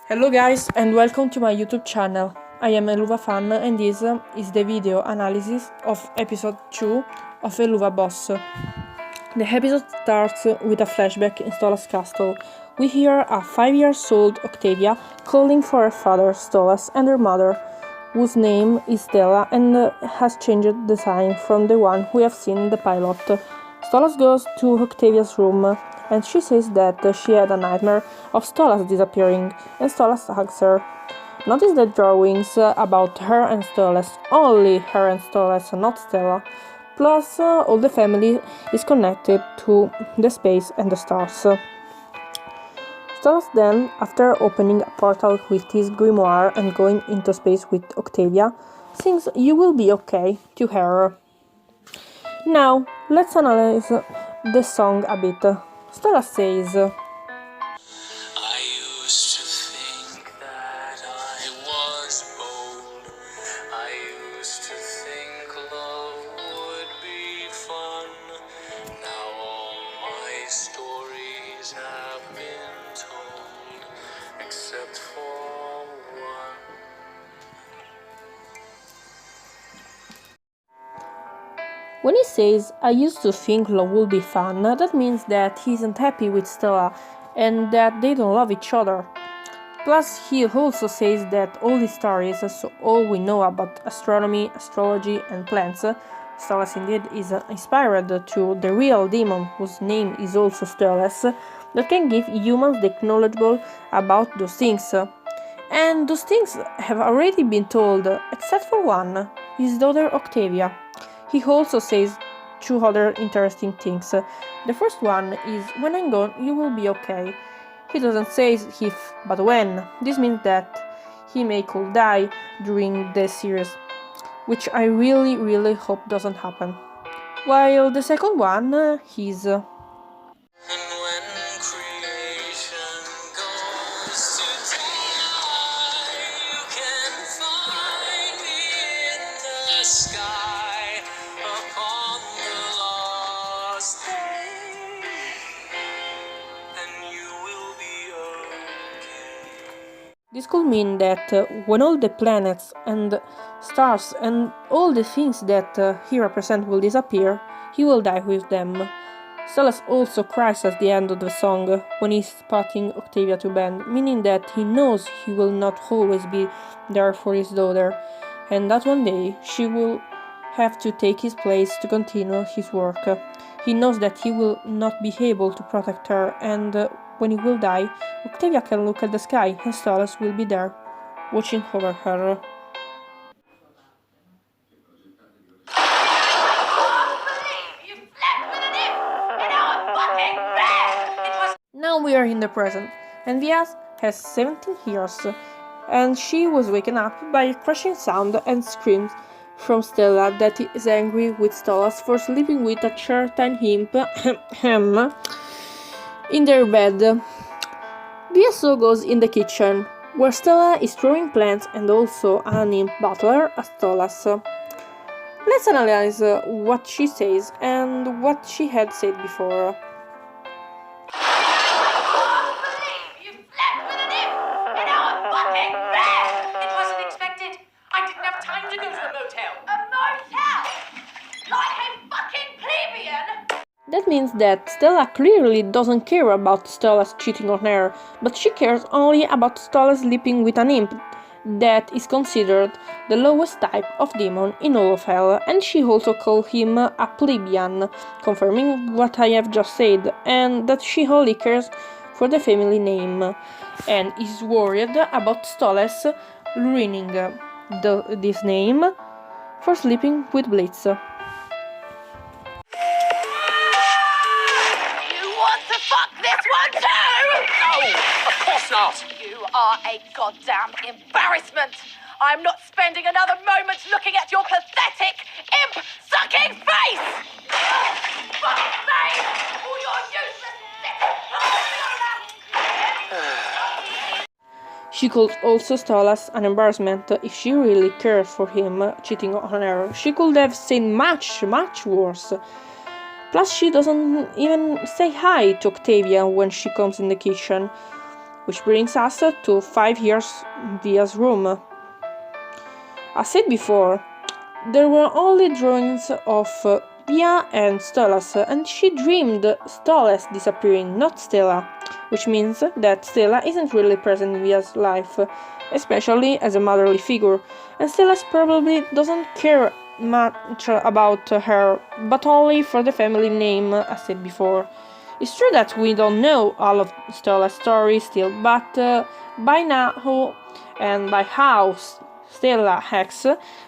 Hello guys and welcome to my YouTube channel. I am Helluva fan and this is the video analysis of episode 2 of Helluva Boss. The episode starts with a flashback in Stolas' castle. We hear a 5-year-old Octavia calling for her father Stolas and her mother, whose name is Stella and has changed the sign from the one we have seen in the pilot. Stolas goes to Octavia's room and she says that she had a nightmare of Stolas disappearing, and Stolas hugs her. Notice the drawings about her and Stolas, only her and Stolas, not Stella. Plus, all the family is connected to the space and the stars. Stolas then, after opening a portal with his grimoire and going into space with Octavia, sings "You Will Be Okay" to her. Now, let's analyze the song a bit. Stolas says, I used to think that I was bold. I used to think love would be fun. Now all my stories have been told, except for one. When he says, "I used to think love would be fun," that means that he isn't happy with Stella and that they don't love each other. Plus, he also says that all these stories, so all we know about astronomy, astrology, and plants, Stolas indeed is inspired to the real demon, whose name is also Stolas, that can give humans the knowledgeable about those things. And those things have already been told, except for one, his daughter Octavia. He also says two other interesting things. The first one is, "When I'm gone, you will be okay." He doesn't say if, but when. This means that he could die during the series, which I really hope doesn't happen. While the second one is... And when creation goes to die, you can find me in the sky upon the lost day, and you will be okay. This could mean that when all the planets and stars and all the things that he represents will disappear, he will die with them. Stolas also cries at the end of the song when he's putting Octavia to bed, meaning that he knows he will not always be there for his daughter, and that one day she will have to take his place to continue his work. He knows that he will not be able to protect her, and when he will die, Octavia can look at the sky and Stolas will be there, watching over her. Now we are in the present, and Via has 17 years, and she was waken up by a crashing sound and screams from Stella that is angry with Stolas for sleeping with a certain imp in their bed. Via so goes in the kitchen, where Stella is throwing plants and also an imp butler at Stolas. Let's analyze what she says and what she had said before. That means that Stella clearly doesn't care about Stolas cheating on her, but she cares only about Stolas sleeping with an imp that is considered the lowest type of demon in all of hell, and she also calls him a plebeian, confirming what I have just said, and that she only cares for the family name, and is worried about Stolas ruining this name for sleeping with Blitz. Of course not! You are a goddamn embarrassment! I'm not spending another moment looking at your pathetic, imp-sucking face! Fuck's sake! All your useless... She could also Stolas an embarrassment if she really cared for him cheating on her. She could have said much worse. Plus, she doesn't even say hi to Octavia when she comes in the kitchen. which brings us to 5 years Via's room. As said before, there were only drawings of Via and Stolas, and she dreamed Stolas disappearing, not Stella, which means that Stella isn't really present in Via's life, especially as a motherly figure, and Stella's probably doesn't care much about her, but only for the family name, as said before. It's true that we don't know all of Stella's story still, but by now and by how Stella acts,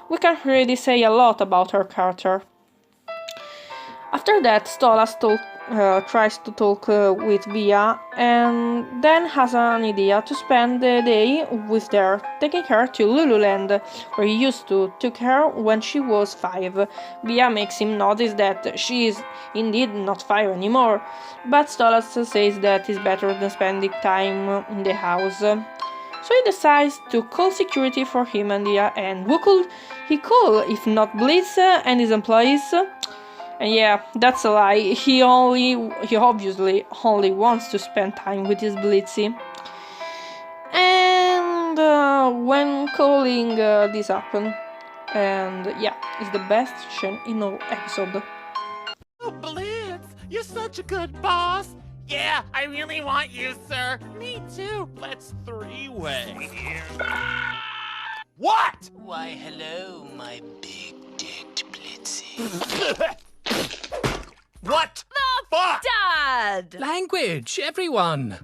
we can really say a lot about her character. After that, Stolas tries to talk with Via and then has an idea to spend the day with her, taking her to Lululand, where he used to take her when she was 5. Via makes him notice that she is indeed not 5 anymore, but Stolas says that it's better than spending time in the house. So he decides to call security for him and Via, and who could he call if not Blitz and his employees? And yeah, that's a lie. He obviously only wants to spend time with his Blitzy. And when calling this happened, and yeah, it's the best scene in all episode. Oh, Blitz, you're such a good boss. Yeah, I really want you, sir. Me too. Let's three-way. What? Why, hello, my big-dicked Blitzy. What the fuck? Dad! Language, everyone!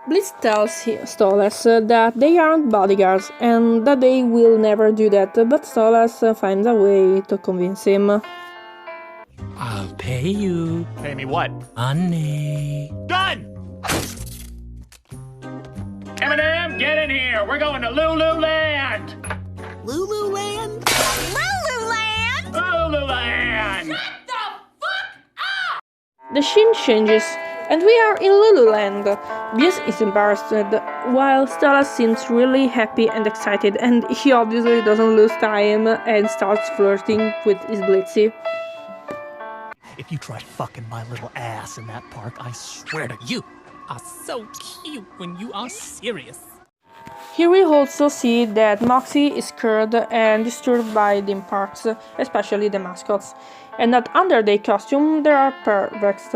Blitz tells Stolas that they aren't bodyguards and that they will never do that, but Stolas finds a way to convince him. I'll pay you Pay me what? money. Done! Eminem, get in here. We're going to Lululand. Lululand? Lululand? Lululand. The scene changes, and we are in Lululand. Bias is embarrassed, while Stolas seems really happy and excited, and he obviously doesn't lose time and starts flirting with his Blitzy. If you try fucking my little ass in that park, I swear to You are so cute when you are serious. Here we also see that Moxie is scared and disturbed by theme parks, especially the mascots, and that under their costume there are perverts,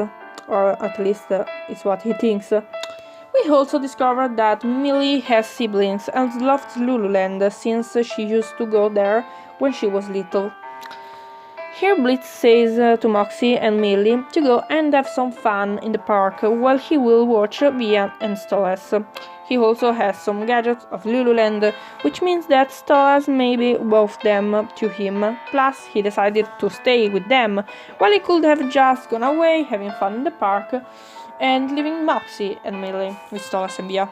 or at least it's what he thinks. We also discovered that Millie has siblings and loves Lululand since she used to go there when she was little. Here Blitz says to Moxie and Millie to go and have some fun in the park while he will watch Via and Stolas. He also has some gadgets of Lululand, which means that Stolas may be both them to him, plus he decided to stay with them, while he could have just gone away having fun in the park and leaving Moxie and Millie with Stolas and Via.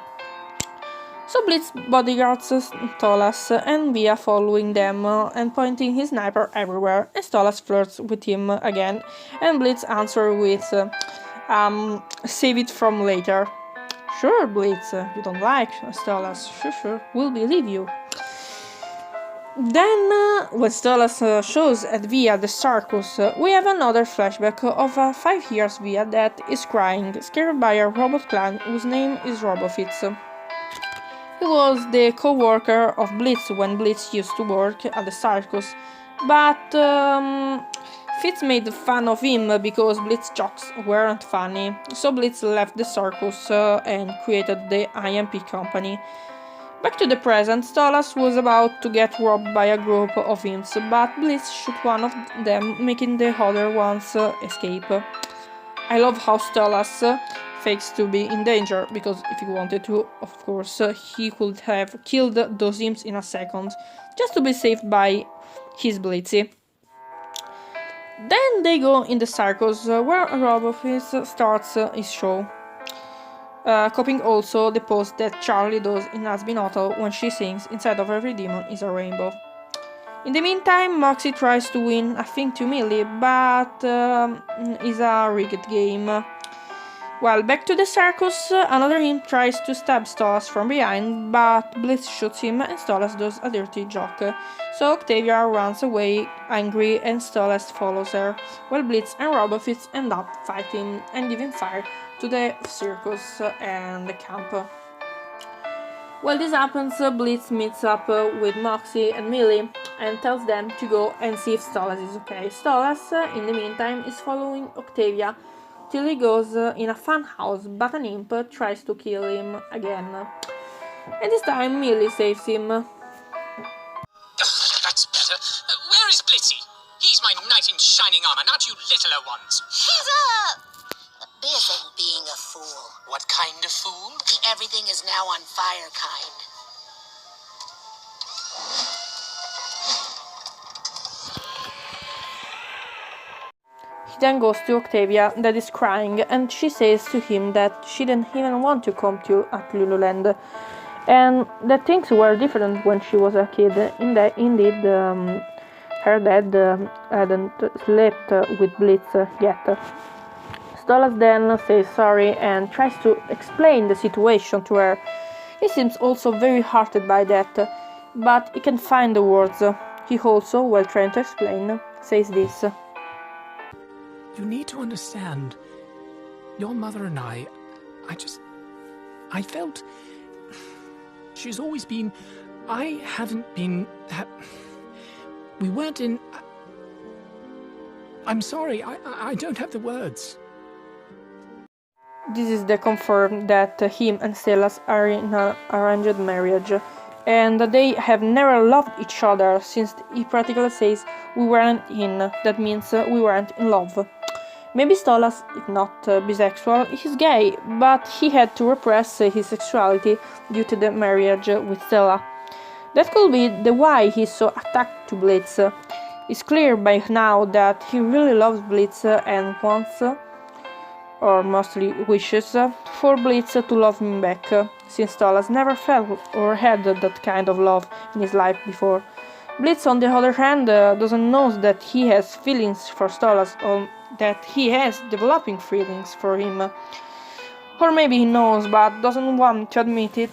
So Blitz bodyguards Stolas and Via following them and pointing his sniper everywhere, and Stolas flirts with him again, and Blitz answers with save it from later. Sure, Blitz, you don't like Stolas, sure, we'll believe you. Then, when Stolas shows at Via the circus, we have another flashback of a 5 years Via that is crying, scared by a robot clown whose name is Robofitz. He was the co-worker of Blitz when Blitz used to work at the circus, but Fitz made fun of him because Blitz jokes weren't funny, so Blitz left the circus and created the IMP company. Back to the present, Stolas was about to get robbed by a group of imps, but Blitz shot one of them, making the other ones escape. I love how Stolas fakes to be in danger, because if he wanted to, of course, he could have killed those imps in a second, just to be saved by his Blitzy. Then they go in the circus, where Robofitz starts his show, copying also the pose that Charlie does in Has-Been Hotel when she sings "Inside of every demon is a rainbow." In the meantime, Moxie tries to win a thing to Millie, but it's a rigged game. While back to the circus, another imp tries to stab Stolas from behind, but Blitz shoots him and Stolas does a dirty joke. So Octavia runs away angry and Stolas follows her, while Blitz and Robofitz end up fighting and giving fire to the circus and the camp. While this happens, Blitz meets up with Moxie and Millie and tells them to go and see if Stolas is okay. Stolas, in the meantime, is following Octavia till he goes in a fun house, but an imp tries to kill him again. And this time Millie saves him. That's better. Where is Blitzy? He's my knight in shining armor, not you littler ones. He's busy being a fool. What kind of fool? The everything is now on fire kind. He then goes to Octavia, that is crying, and she says to him that she didn't even want to come to at Lululand, and that things were different when she was a kid. Indeed, her dad hadn't slept with Blitz yet. Stolas then says sorry and tries to explain the situation to her. He seems also very hurted by that, but he can't find the words. He also, while trying to explain, says this. You need to understand, your mother and I felt she's always been, I haven't been, we weren't in, I'm sorry, I don't have the words. This is the confirm that him and Stelas are in an arranged marriage, and they have never loved each other since he practically says we weren't in, that means we weren't in love. Maybe Stolas is not bisexual, he's gay, but he had to repress his sexuality due to the marriage with Stella. That could be the why he's so attached to Blitz. It's clear by now that he really loves Blitz and wants, or mostly wishes, for Blitz to love him back, since Stolas never felt or had that kind of love in his life before. Blitz, on the other hand, doesn't know that he has feelings for Stolas, or that he has developing feelings for him. Or maybe he knows but doesn't want to admit it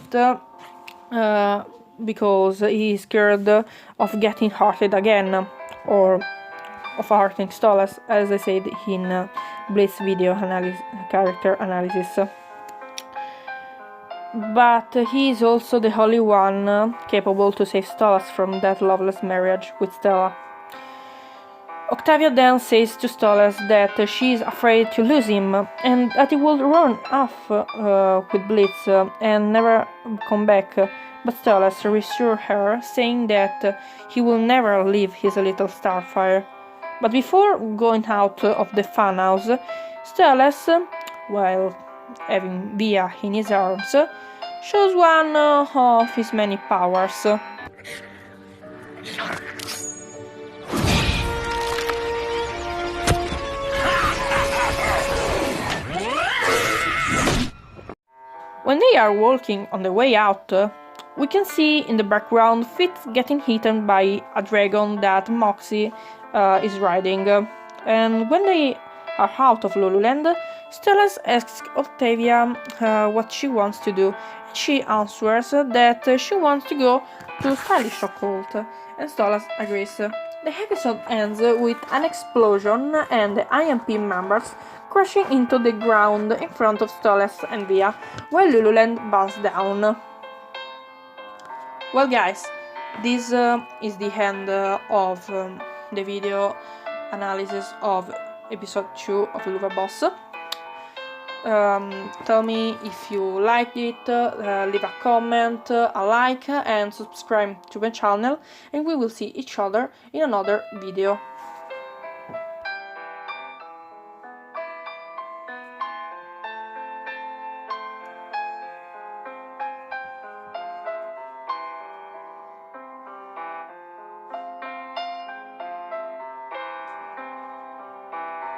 because he is scared of getting hurted again, or of hurting Stolas, as I said in Blitz video character analysis. But he is also the only one capable to save Stolas from that loveless marriage with Stella. Octavia then says to Stolas that she is afraid to lose him, and that he will run off with Blitz and never come back, but Stolas reassures her, saying that he will never leave his little starfire. But before going out of the funhouse, Stolas, while having Via in his arms, shows one of his many powers. When they are walking on the way out, we can see in the background Fitz getting eaten by a dragon that Moxie is riding. And when they are out of Lululand, Stolas asks Octavia what she wants to do. She answers that she wants to go to Stylish Occult, and Stolas agrees. The episode ends with an explosion and the IMP members crashing into the ground in front of Stolas and Via, while Lululand burns down. Well guys, this is the end of the video analysis of episode 2 of Helluva Boss. Tell me if you liked it, leave a comment, a like, and subscribe to my channel, and we will see each other in another video.